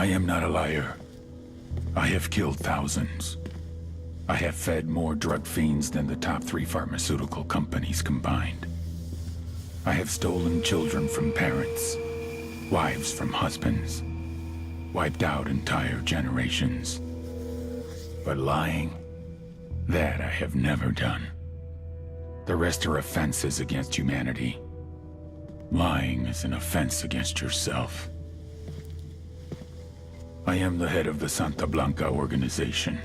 I am not a liar. I have killed thousands. I have fed more drug fiends than the top 3 pharmaceutical companies combined. I have stolen children from parents, wives from husbands, wiped out entire generations. But lying, that I have never done. The rest are offenses against humanity. Lying is an offense against yourself. I am the head of the Santa Blanca organization,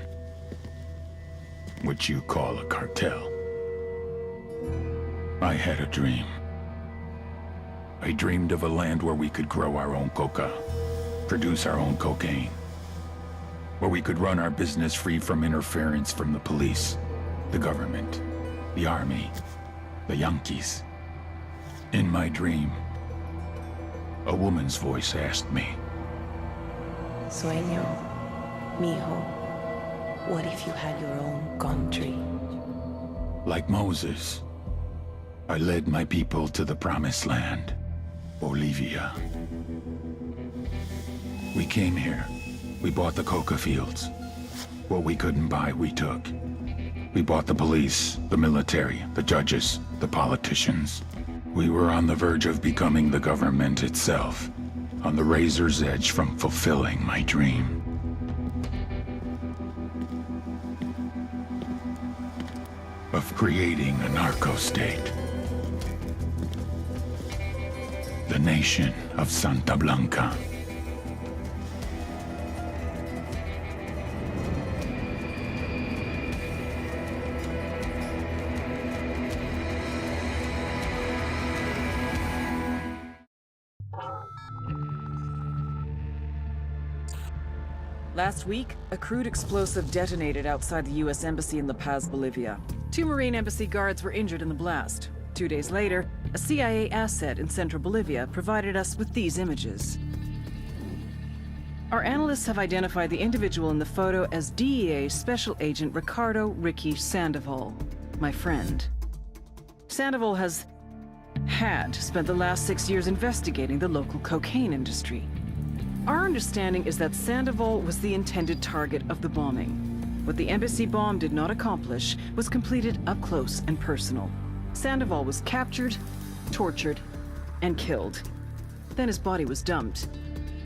which you call a cartel. I had a dream. I dreamed of a land where we could grow our own coca, produce our own cocaine, where we could run our business free from interference from the police, the government, the army, the Yankees. In my dream, a woman's voice asked me, Sueño, mijo, what if you had your own country? like Moses, I led my people to the promised land, Bolivia. We came here. We bought the coca fields. What we couldn't buy, we took. We bought the police, the military, the judges, the politicians. We were on the verge of becoming the government itself, on the razor's edge from fulfilling my dream. Of creating a narco-state. The nation of Santa Blanca. Last week, a crude explosive detonated outside the U.S. Embassy in La Paz, Bolivia. 2 Marine Embassy guards were injured in the blast. 2 days later, a CIA asset in central Bolivia provided us with these images. Our analysts have identified the individual in the photo as DEA Special Agent Ricardo Ricky Sandoval, my friend. Sandoval had spent the last 6 years investigating the local cocaine industry. Our understanding is that Sandoval was the intended target of the bombing. What the embassy bomb did not accomplish was completed up close and personal. Sandoval was captured, tortured, and killed. Then his body was dumped.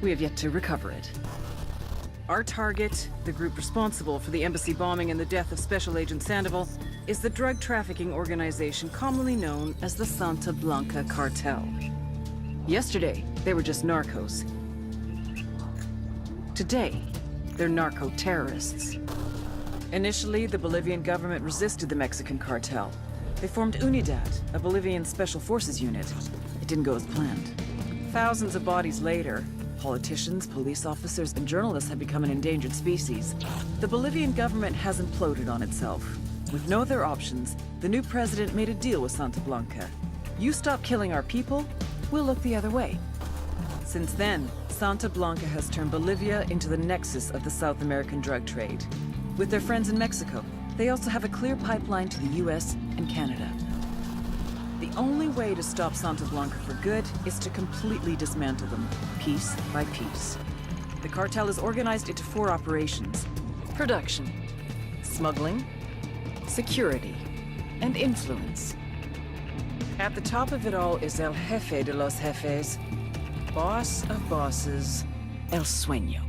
We have yet to recover it. Our target, the group responsible for the embassy bombing and the death of Special Agent Sandoval, is the drug trafficking organization commonly known as the Santa Blanca Cartel. Yesterday, they were just narcos. Today, they're narco-terrorists. Initially, the Bolivian government resisted the Mexican cartel. They formed UNIDAD, a Bolivian special forces unit. It didn't go as planned. Thousands of bodies later, politicians, police officers, and journalists have become an endangered species. The Bolivian government has imploded on itself. With no other options, the new president made a deal with Santa Blanca. You stop killing our people, we'll look the other way. Since then, Santa Blanca has turned Bolivia into the nexus of the South American drug trade. With their friends in Mexico, they also have a clear pipeline to the US and Canada. The only way to stop Santa Blanca for good is to completely dismantle them, piece by piece. The cartel is organized into 4 operations: production, smuggling, security, and influence. At the top of it all is El Jefe de los Jefes, boss of bosses, El Sueño.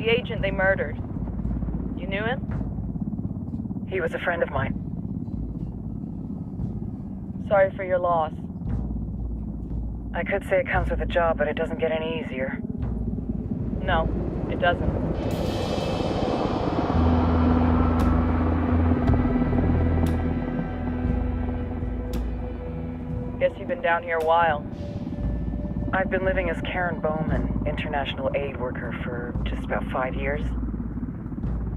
The agent they murdered. You knew him? He was a friend of mine. Sorry for your loss. I could say it comes with a job, but it doesn't get any easier. No, it doesn't. Guess you've been down here a while. I've been living as Karen Bowman, international aid worker, for just about 5 years.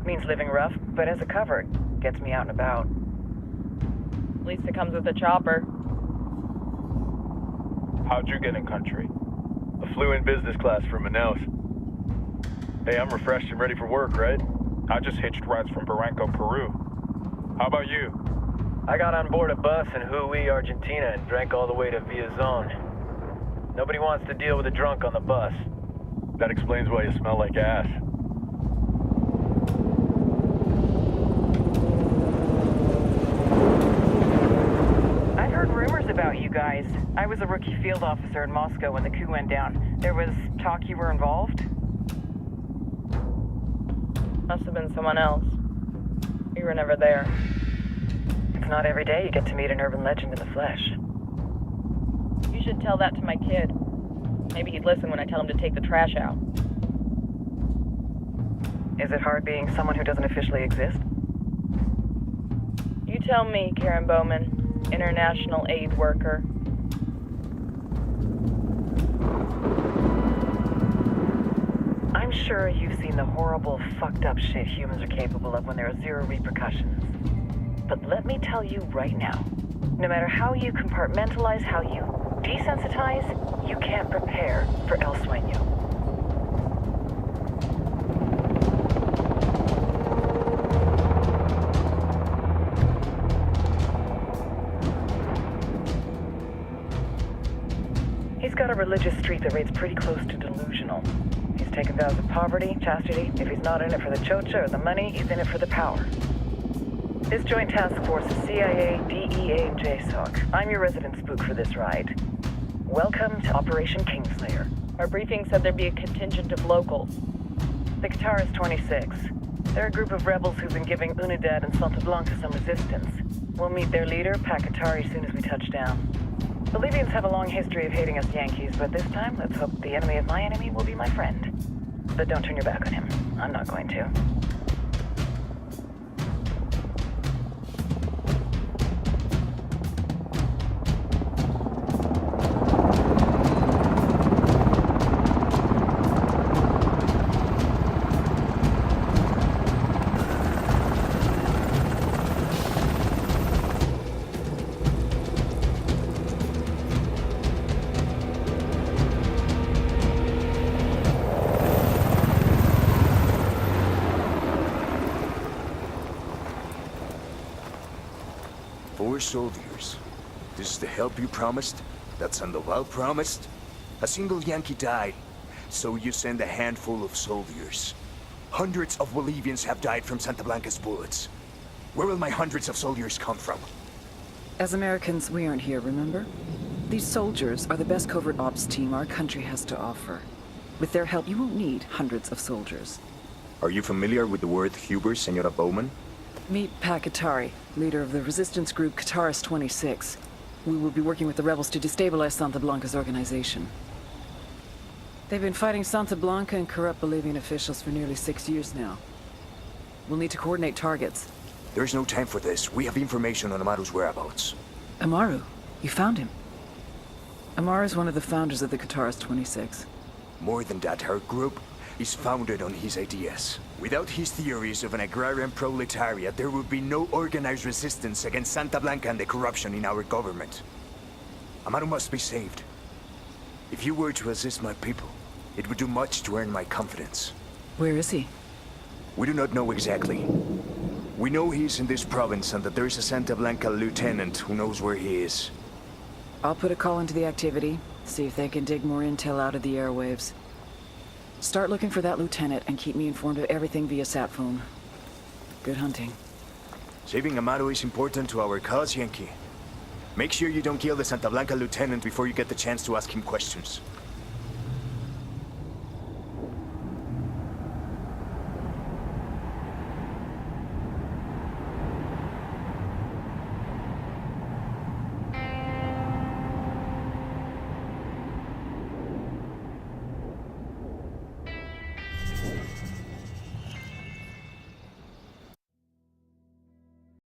Means living rough, but as a cover, it gets me out and about. At least it comes with a chopper. How'd you get in country? I flew in business class from Manaus. Hey, I'm refreshed and ready for work, right? I just hitched rides from Barranco, Peru. How about you? I got on board a bus in Hui, Argentina, and drank all the way to Villazon. Nobody wants to deal with a drunk on the bus. That explains why you smell like ass. I've heard rumors about you guys. I was a rookie field officer in Moscow when the coup went down. There was talk you were involved? Must have been someone else. We were never there. It's not every day you get to meet an urban legend in the flesh. You should tell that to my kid. Maybe he'd listen when I tell him to take the trash out. Is it hard being someone who doesn't officially exist? You tell me, Karen Bowman, international aid worker. I'm sure you've seen the horrible, fucked up shit humans are capable of when there are zero repercussions. But let me tell you right now, no matter how you compartmentalize, how you desensitize, you can't prepare for El Sueño. He's got a religious streak that rates pretty close to delusional. He's taken vows of poverty, chastity. If he's not in it for the chocha or the money, he's in it for the power. This joint task force is CIA, DEA, and JSOC. I'm your resident spook for this ride. Welcome to Operation Kingslayer. Our briefing said there'd be a contingent of locals. The Qatar is 26. They're a group of rebels who've been giving Unidad and Santa Blanca some resistance. We'll meet their leader, Pakatari, soon as we touch down. Bolivians have a long history of hating us Yankees, but this time, let's hope the enemy of my enemy will be my friend. But don't turn your back on him. I'm not going to. Four soldiers. This is the help you promised? That Sandoval promised? A single Yankee died, so you send a handful of soldiers. Hundreds of Bolivians have died from Santa Blanca's bullets. Where will my hundreds of soldiers come from? As Americans, we aren't here, remember? These soldiers are the best covert ops team our country has to offer. With their help, you won't need hundreds of soldiers. Are you familiar with the word Huber, Senora Bowman? Meet Pakatari, leader of the resistance group Qataris 26. We will be working with the rebels to destabilize Santa Blanca's organization. They've been fighting Santa Blanca and corrupt Bolivian officials for nearly 6 years now. We'll need to coordinate targets. There's no time for this. We have information on Amaru's whereabouts. Amaru? You found him? Amaru is one of the founders of the Qataris 26. More than that, her group is founded on his ideas. Without his theories of an agrarian proletariat, there would be no organized resistance against Santa Blanca and the corruption in our government. Amaru must be saved. If you were to assist my people, it would do much to earn my confidence. Where is he? We do not know exactly. We know he's in this province and that there is a Santa Blanca lieutenant who knows where he is. I'll put a call into the activity, see if they can dig more intel out of the airwaves. Start looking for that lieutenant and keep me informed of everything via sat phone. Good hunting. Saving Amaru is important to our cause, Yankee. Make sure you don't kill the Santa Blanca lieutenant before you get the chance to ask him questions.